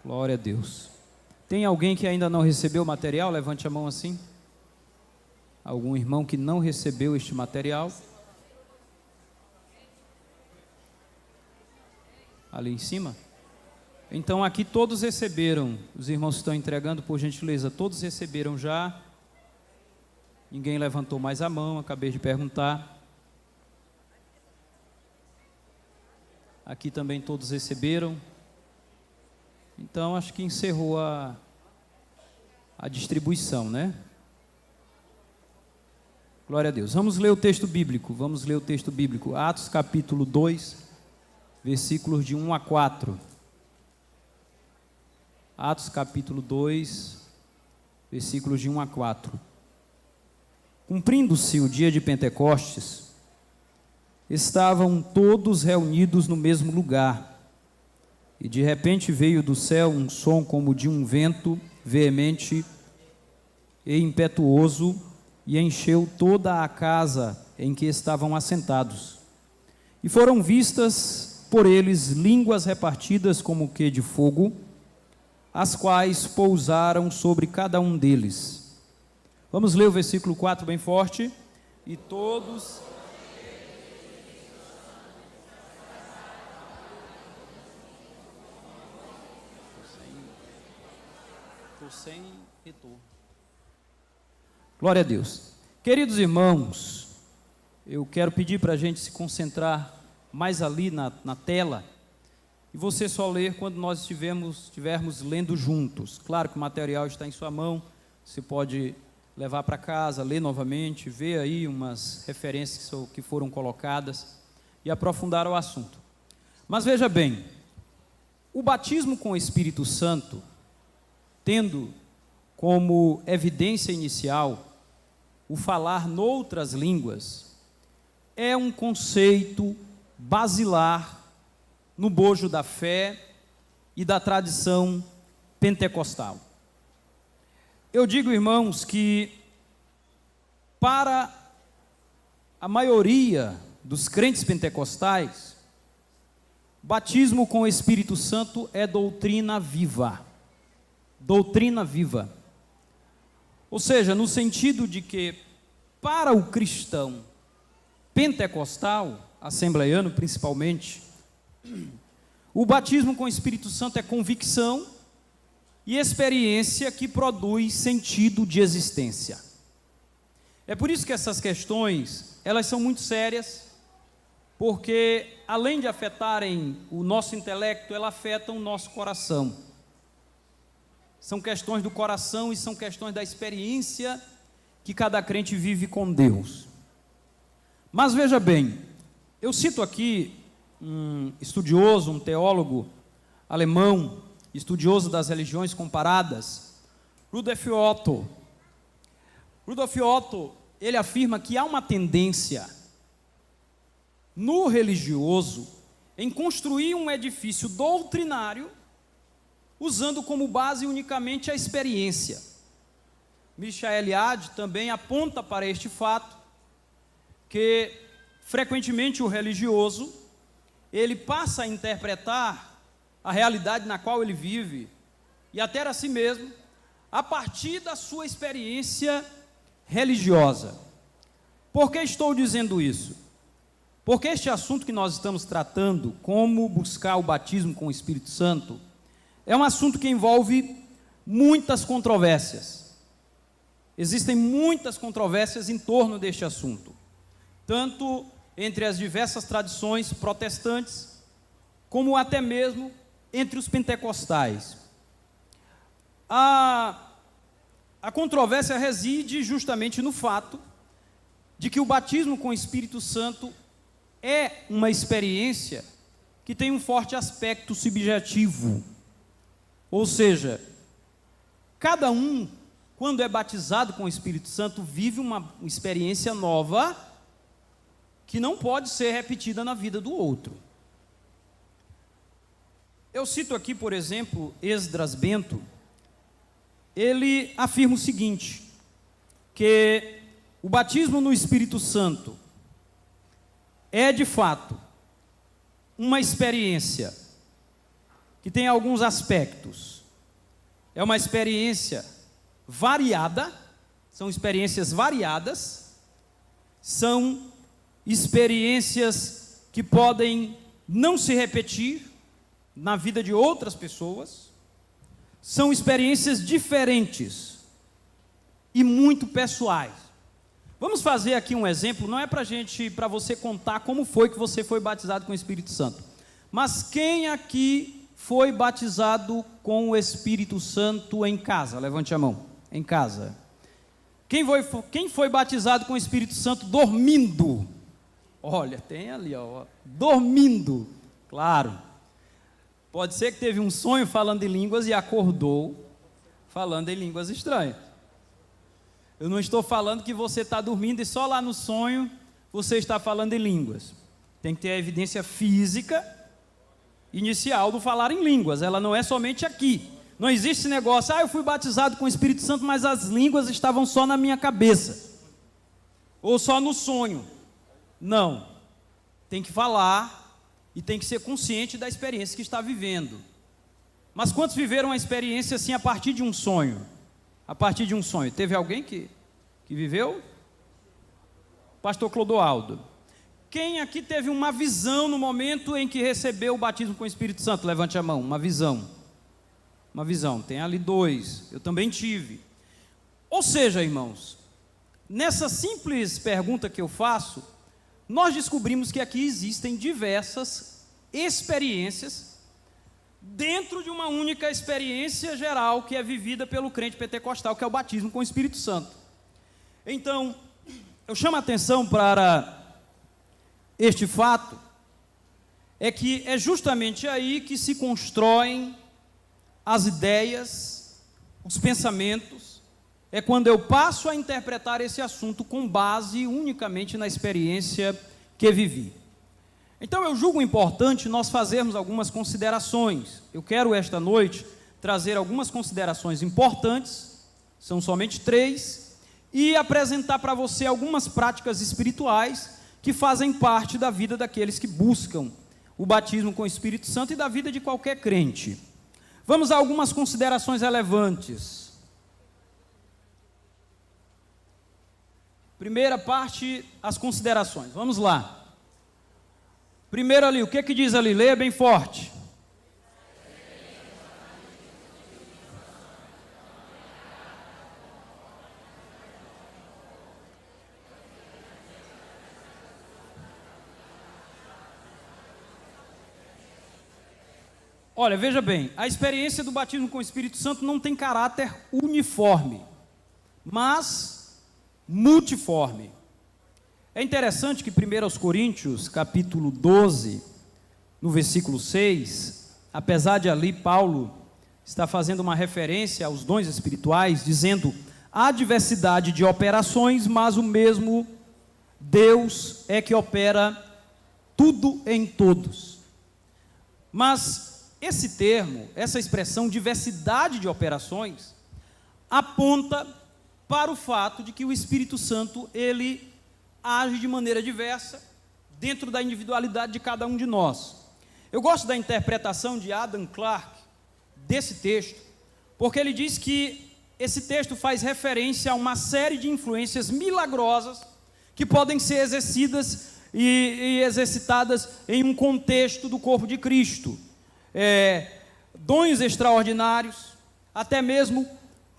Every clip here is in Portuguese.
Glória a Deus. Tem alguém que ainda não recebeu o material? Levante a mão assim. Algum irmão que não recebeu este material? Ali em cima? Então aqui todos receberam. Os irmãos estão entregando, por gentileza, todos receberam já. Ninguém levantou mais a mão, acabei de perguntar. Aqui também todos receberam. Então acho que encerrou a distribuição, né? Glória a Deus. Vamos ler o texto bíblico. Atos capítulo 2, versículos de 1 a 4. Atos capítulo 2, versículos de 1 a 4. Cumprindo-se o dia de Pentecostes, estavam todos reunidos no mesmo lugar, e de repente veio do céu um som como de um vento veemente e impetuoso, e encheu toda a casa em que estavam assentados. E foram vistas por eles línguas repartidas como que de fogo, as quais pousaram sobre cada um deles. Vamos ler o versículo 4 bem forte. E todos... Estou sem retorno. Glória a Deus. Queridos irmãos, eu quero pedir para a gente se concentrar mais ali na tela, e você só ler quando nós estivermos lendo juntos. Claro que o material está em sua mão, você pode levar para casa, ler novamente, ver aí umas referências que foram colocadas e aprofundar o assunto. Mas veja bem, o batismo com o Espírito Santo, tendo como evidência inicial o falar noutras línguas, é um conceito basilar no bojo da fé e da tradição pentecostal. Eu digo, irmãos, que para a maioria dos crentes pentecostais, batismo com o Espírito Santo é doutrina viva. Doutrina viva. Ou seja, no sentido de que, para o cristão pentecostal, assembleiano principalmente, o batismo com o Espírito Santo é convicção e experiência que produz sentido de existência. É por isso que essas questões, elas são muito sérias, porque além de afetarem o nosso intelecto, elas afetam o nosso coração. São questões do coração e são questões da experiência que cada crente vive com Deus. Mas veja bem, eu cito aqui um estudioso, um teólogo alemão, estudioso das religiões comparadas, Rudolf Otto. Rudolf Otto, ele afirma que há uma tendência no religioso em construir um edifício doutrinário usando como base unicamente a experiência. Michael Eliade também aponta para este fato, que frequentemente o religioso, ele passa a interpretar a realidade na qual ele vive, e até a si mesmo, a partir da sua experiência religiosa. Por que estou dizendo isso? Porque este assunto que nós estamos tratando, como buscar o batismo com o Espírito Santo, é um assunto que envolve muitas controvérsias. Existem muitas controvérsias em torno deste assunto, tanto entre as diversas tradições protestantes, como até mesmo entre os pentecostais. A controvérsia reside justamente no fato de que o batismo com o Espírito Santo é uma experiência que tem um forte aspecto subjetivo. Ou seja, cada um, quando é batizado com o Espírito Santo, vive uma experiência nova que não pode ser repetida na vida do outro. Eu cito aqui, por exemplo, Esdras Bento. Ele afirma o seguinte, que o batismo no Espírito Santo é, de fato, uma experiência que tem alguns aspectos. É uma experiência variada, são experiências variadas, são experiências que podem não se repetir na vida de outras pessoas, são experiências diferentes e muito pessoais. Vamos fazer aqui um exemplo, não é para você contar como foi que você foi batizado com o Espírito Santo, mas quem aqui foi batizado com o Espírito Santo em casa? Levante a mão, em casa. Quem foi batizado com o Espírito Santo dormindo? Olha, tem ali, ó, dormindo, claro. Pode ser que teve um sonho falando em línguas e acordou falando em línguas estranhas. Eu não estou falando que você está dormindo e só lá no sonho você está falando em línguas. Tem que ter a evidência física inicial do falar em línguas. Ela não é somente aqui. Não existe esse negócio, eu fui batizado com o Espírito Santo, mas as línguas estavam só na minha cabeça. Ou só no sonho. Não. Tem que falar e tem que ser consciente da experiência que está vivendo. Mas quantos viveram a experiência assim a partir de um sonho? A partir de um sonho. Teve alguém que viveu? Pastor Clodoaldo. Quem aqui teve uma visão no momento em que recebeu o batismo com o Espírito Santo? Levante a mão, uma visão. Uma visão, tem ali 2, eu também tive. Ou seja, irmãos, nessa simples pergunta que eu faço, nós descobrimos que aqui existem diversas experiências dentro de uma única experiência geral que é vivida pelo crente pentecostal, que é o batismo com o Espírito Santo. Então, eu chamo a atenção para este fato, é que é justamente aí que se constroem as ideias, os pensamentos, é quando eu passo a interpretar esse assunto com base unicamente na experiência que vivi. Então eu julgo importante nós fazermos algumas considerações. Eu quero esta noite trazer algumas considerações importantes, são somente 3, e apresentar para você algumas práticas espirituais que fazem parte da vida daqueles que buscam o batismo com o Espírito Santo e da vida de qualquer crente. Vamos a algumas considerações relevantes. Primeira parte, as considerações. Vamos lá. Primeiro ali, o que diz ali? Leia bem forte. Olha, veja bem, a experiência do batismo com o Espírito Santo não tem caráter uniforme, mas multiforme. É interessante que 1 Coríntios, capítulo 12, no versículo 6, apesar de ali Paulo estar fazendo uma referência aos dons espirituais, dizendo, há diversidade de operações, mas o mesmo Deus é que opera tudo em todos. Mas esse termo, essa expressão diversidade de operações, aponta para o fato de que o Espírito Santo, ele age de maneira diversa dentro da individualidade de cada um de nós. Eu gosto da interpretação de Adam Clarke desse texto, porque ele diz que esse texto faz referência a uma série de influências milagrosas que podem ser exercidas e exercitadas em um contexto do corpo de Cristo. Dons extraordinários, até mesmo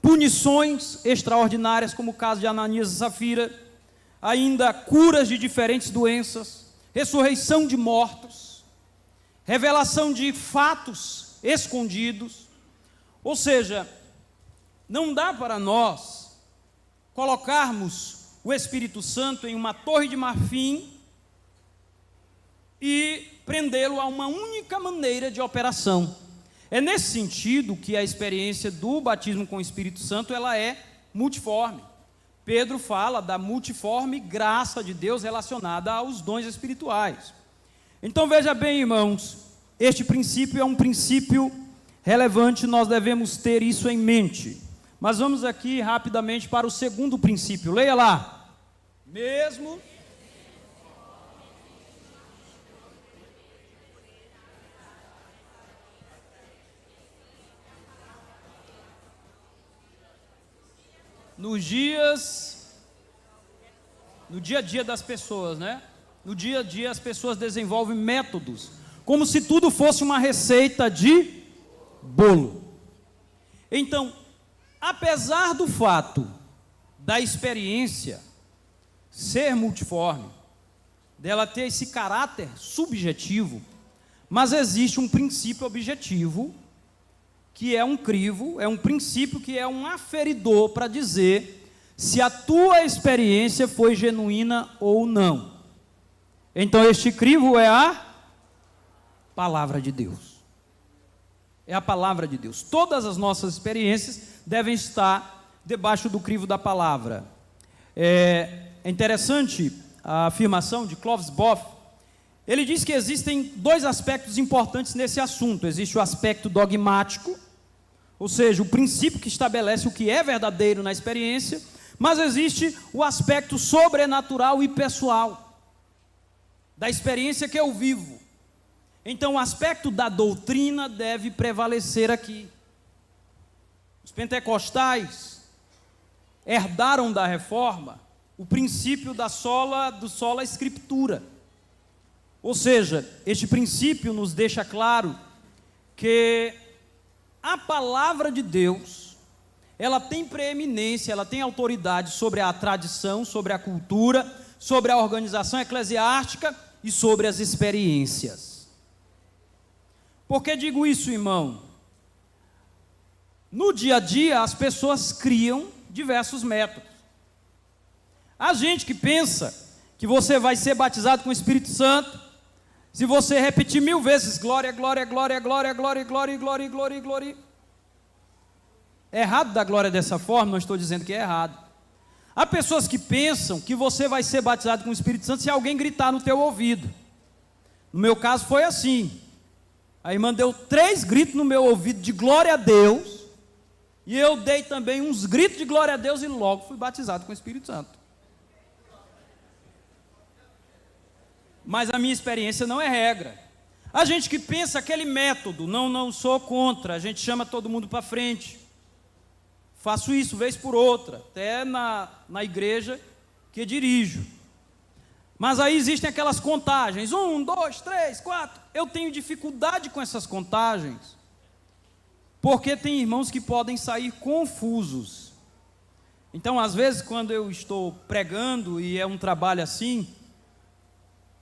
punições extraordinárias, como o caso de Ananias e Safira, ainda curas de diferentes doenças, ressurreição de mortos, revelação de fatos escondidos. Ou seja, não dá para nós colocarmos o Espírito Santo em uma torre de marfim e prendê-lo a uma única maneira de operação. É nesse sentido que a experiência do batismo com o Espírito Santo, ela é multiforme. Pedro fala da multiforme graça de Deus relacionada aos dons espirituais. Então veja bem, irmãos, este princípio é um princípio relevante, nós devemos ter isso em mente. Mas vamos aqui rapidamente para o segundo princípio, leia lá. Mesmo no dia a dia das pessoas, né? No dia a dia as pessoas desenvolvem métodos, como se tudo fosse uma receita de bolo. Então, apesar do fato da experiência ser multiforme, dela ter esse caráter subjetivo, mas existe um princípio objetivo, que é um crivo, é um princípio que é um aferidor para dizer se a tua experiência foi genuína ou não. Então este crivo é a palavra de Deus. É a palavra de Deus. Todas as nossas experiências devem estar debaixo do crivo da palavra. É interessante a afirmação de Clovis Boff. Ele diz que existem dois aspectos importantes nesse assunto. Existe o aspecto dogmático, ou seja, o princípio que estabelece o que é verdadeiro na experiência, mas existe o aspecto sobrenatural e pessoal da experiência que eu vivo. Então, o aspecto da doutrina deve prevalecer aqui. Os pentecostais herdaram da reforma o princípio do sola escritura. Ou seja, este princípio nos deixa claro que a palavra de Deus, ela tem preeminência, ela tem autoridade sobre a tradição, sobre a cultura, sobre a organização eclesiástica e sobre as experiências. Por que digo isso, irmão? No dia a dia, as pessoas criam diversos métodos. Há gente que pensa que você vai ser batizado com o Espírito Santo se você repetir 1000 vezes glória, glória, glória, glória, glória, glória, glória, glória, glória. É errado dar glória dessa forma, não estou dizendo que é errado. Há pessoas que pensam que você vai ser batizado com o Espírito Santo se alguém gritar no teu ouvido. No meu caso foi assim. A irmã deu 3 gritos no meu ouvido de glória a Deus, e eu dei também uns gritos de glória a Deus e logo fui batizado com o Espírito Santo. Mas a minha experiência não é regra. A gente que pensa aquele método, não sou contra, a gente chama todo mundo para frente. Faço isso vez por outra, até na igreja que dirijo. Mas aí existem aquelas contagens, 1, 2, 3, 4. Eu tenho dificuldade com essas contagens, porque tem irmãos que podem sair confusos. Então, às vezes, quando eu estou pregando e é um trabalho assim,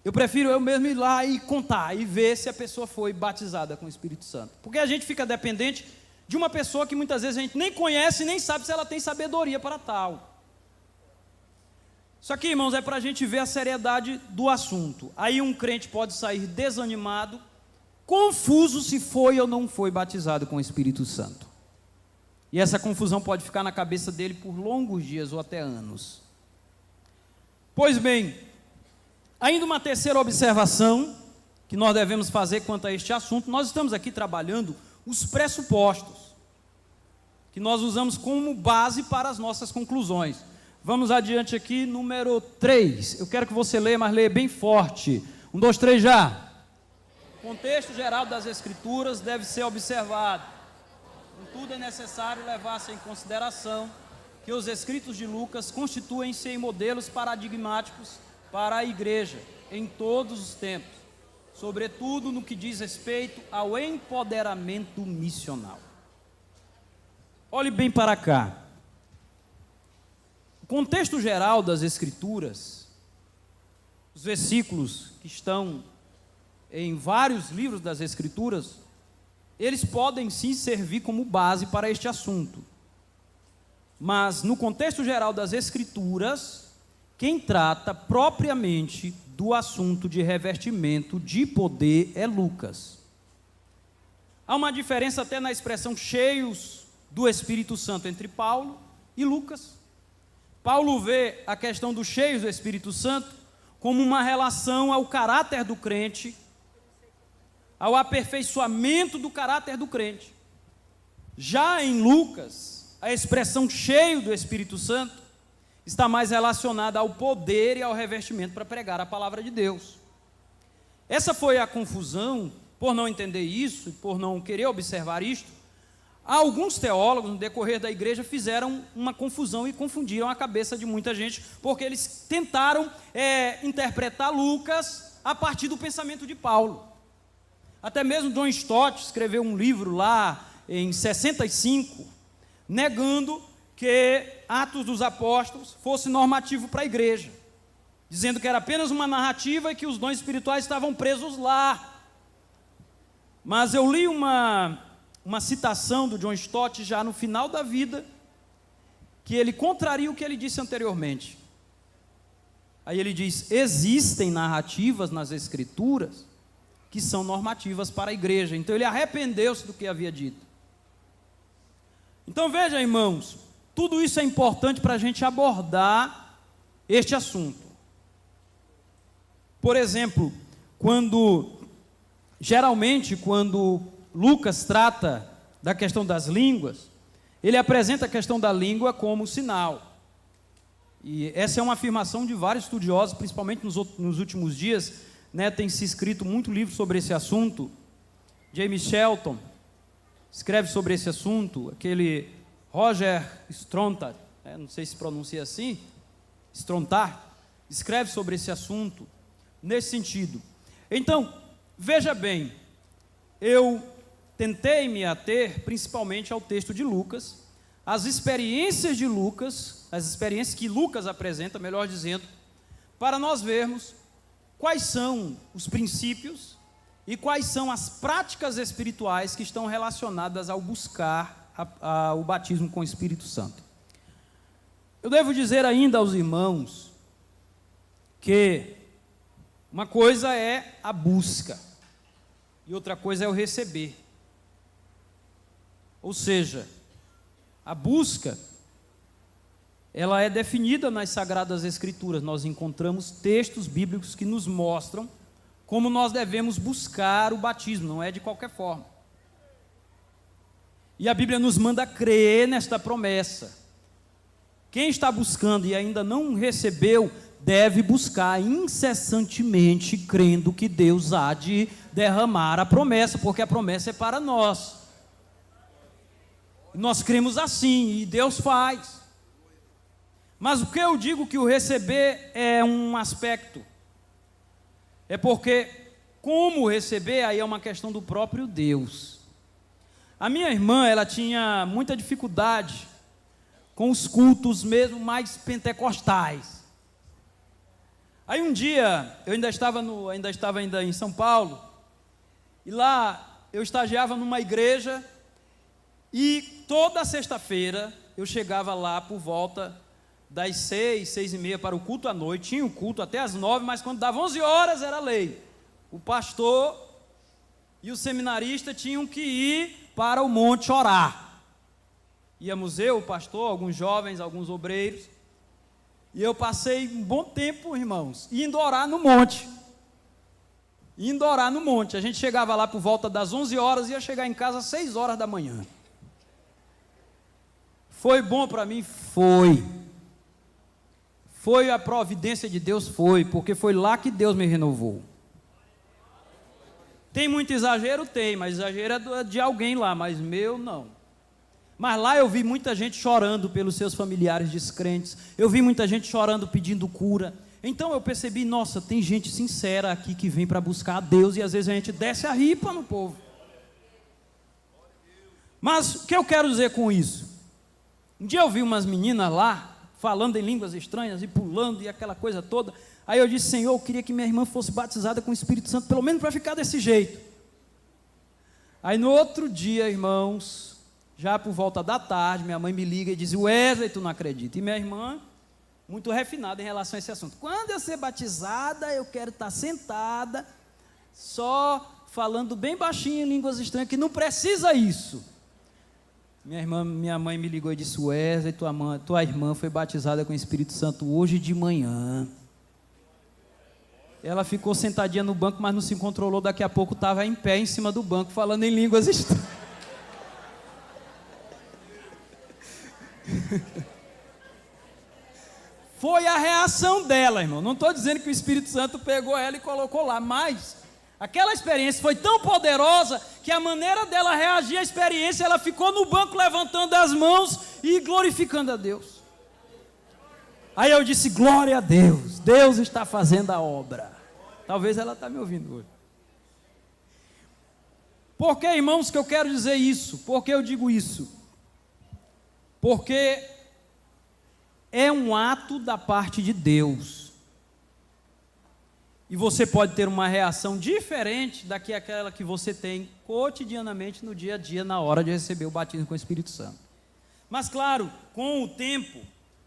eu prefiro eu mesmo ir lá e contar, e ver se a pessoa foi batizada com o Espírito Santo. Porque a gente fica dependente de uma pessoa que muitas vezes a gente nem conhece, nem sabe se ela tem sabedoria para tal. Isso aqui, irmãos, é para a gente ver a seriedade do assunto. Aí um crente pode sair desanimado, confuso se foi ou não foi batizado com o Espírito Santo. E essa confusão pode ficar na cabeça dele por longos dias ou até anos. Pois bem, ainda uma terceira observação que nós devemos fazer quanto a este assunto. Nós estamos aqui trabalhando os pressupostos que nós usamos como base para as nossas conclusões. Vamos adiante aqui, número 3. Eu quero que você leia, mas leia bem forte. 1, 2, 3, já. O contexto geral das Escrituras deve ser observado. Contudo, é necessário levar-se em consideração que os escritos de Lucas constituem-se em modelos paradigmáticos para a igreja em todos os tempos, sobretudo no que diz respeito ao empoderamento missional. Olhe bem para cá. O contexto geral das Escrituras, os versículos que estão em vários livros das Escrituras, eles podem sim servir como base para este assunto. Mas no contexto geral das Escrituras, quem trata propriamente do assunto de revestimento de poder é Lucas. Há uma diferença até na expressão cheios do Espírito Santo entre Paulo e Lucas. Paulo vê a questão dos cheios do Espírito Santo como uma relação ao caráter do crente, ao aperfeiçoamento do caráter do crente. Já em Lucas, a expressão cheio do Espírito Santo está mais relacionada ao poder e ao revestimento para pregar a palavra de Deus. Essa foi a confusão, por não entender isso, por não querer observar isto. Alguns teólogos, no decorrer da igreja, fizeram uma confusão e confundiram a cabeça de muita gente, porque eles tentaram interpretar Lucas a partir do pensamento de Paulo. Até mesmo John Stott escreveu um livro lá em 65, negando que Atos dos Apóstolos fosse normativo para a igreja, dizendo que era apenas uma narrativa e que os dons espirituais estavam presos lá. Mas eu li uma citação do John Stott já no final da vida, que ele contraria o que ele disse anteriormente. Aí ele diz: existem narrativas nas Escrituras que são normativas para a igreja. Então ele arrependeu-se do que havia dito. Então veja, irmãos, tudo isso é importante para a gente abordar este assunto. Por exemplo, geralmente quando Lucas trata da questão das línguas, ele apresenta a questão da língua como sinal. E essa é uma afirmação de vários estudiosos, principalmente nos últimos dias, tem se escrito muito livro sobre esse assunto. James Shelton escreve sobre esse assunto, aquele Roger Strontar, não sei se pronuncia assim, Strontar, escreve sobre esse assunto, nesse sentido. Então, veja bem, eu tentei me ater principalmente ao texto de Lucas, às experiências de Lucas, as experiências que Lucas apresenta, melhor dizendo, para nós vermos quais são os princípios e quais são as práticas espirituais que estão relacionadas ao buscar o batismo com o Espírito Santo. Eu devo dizer ainda aos irmãos que uma coisa é a busca e outra coisa é o receber. Ou seja, a busca, ela é definida nas Sagradas Escrituras. Nós encontramos textos bíblicos que nos mostram como nós devemos buscar o batismo, não é de qualquer forma. E a Bíblia nos manda crer nesta promessa. Quem está buscando e ainda não recebeu, deve buscar incessantemente, crendo que Deus há de derramar a promessa, porque a promessa é para nós. Nós cremos assim, e Deus faz. Mas o que eu digo que o receber é um aspecto, é porque como receber, aí é uma questão do próprio Deus. A minha irmã, ela tinha muita dificuldade com os cultos mesmo mais pentecostais. Aí um dia, eu ainda estava em São Paulo, e lá eu estagiava numa igreja, e toda sexta-feira eu chegava lá por volta das 6h30 para o culto à noite. Tinha o culto até às 9h, mas quando dava 11 horas era lei. O pastor e o seminarista tinham que ir para o monte orar. Íamos eu, o pastor, alguns jovens, alguns obreiros, e eu passei um bom tempo, irmãos, indo orar no monte. A gente chegava lá por volta das 11 horas e ia chegar em casa às 6 horas da manhã. Foi bom para mim? Foi. Foi a providência de Deus? Foi, porque foi lá que Deus me renovou. Tem muito exagero? Tem, mas exagero é de alguém lá, mas meu não. Mas lá eu vi muita gente chorando pelos seus familiares descrentes, eu vi muita gente chorando pedindo cura. Então eu percebi, nossa, tem gente sincera aqui que vem para buscar a Deus, e às vezes a gente desce a ripa no povo. Mas o que eu quero dizer com isso? Um dia eu vi umas meninas lá, falando em línguas estranhas e pulando e aquela coisa toda. Aí eu disse: Senhor, eu queria que minha irmã fosse batizada com o Espírito Santo, pelo menos para ficar desse jeito. Aí no outro dia, irmãos, já por volta da tarde, minha mãe me liga e diz: Wesley, tu não acredita? E minha irmã, muito refinada em relação a esse assunto: quando eu ser batizada, eu quero estar sentada, só falando bem baixinho em línguas estranhas, que não precisa isso. Minha mãe me ligou e disse: Wesley, tua irmã foi batizada com o Espírito Santo hoje de manhã. Ela ficou sentadinha no banco, mas não se controlou, daqui a pouco estava em pé em cima do banco, falando em línguas estranhas. Foi a reação dela, irmão. Não estou dizendo que o Espírito Santo pegou ela e colocou lá, mas Aquela experiência foi tão poderosa que a maneira dela reagir à experiência, ela ficou no banco levantando as mãos e glorificando a Deus. Aí eu disse, glória a Deus, Deus está fazendo a obra. Talvez ela está me ouvindo hoje. Por que, irmãos, que eu quero dizer isso? Por que eu digo isso? Porque é um ato da parte de Deus. E você pode ter uma reação diferente daquela que você tem cotidianamente no dia a dia, na hora de receber o batismo com o Espírito Santo. Mas claro, com o tempo,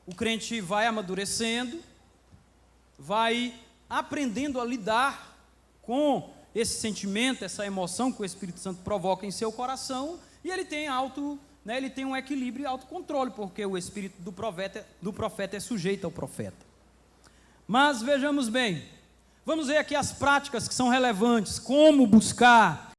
o crente vai amadurecendo, vai aprendendo a lidar com esse sentimento, essa emoção que o Espírito Santo provoca em seu coração, e ele tem ele tem um equilíbrio e autocontrole, porque o espírito do profeta é sujeito ao profeta. Mas vejamos bem, vamos ver aqui as práticas que são relevantes, como buscar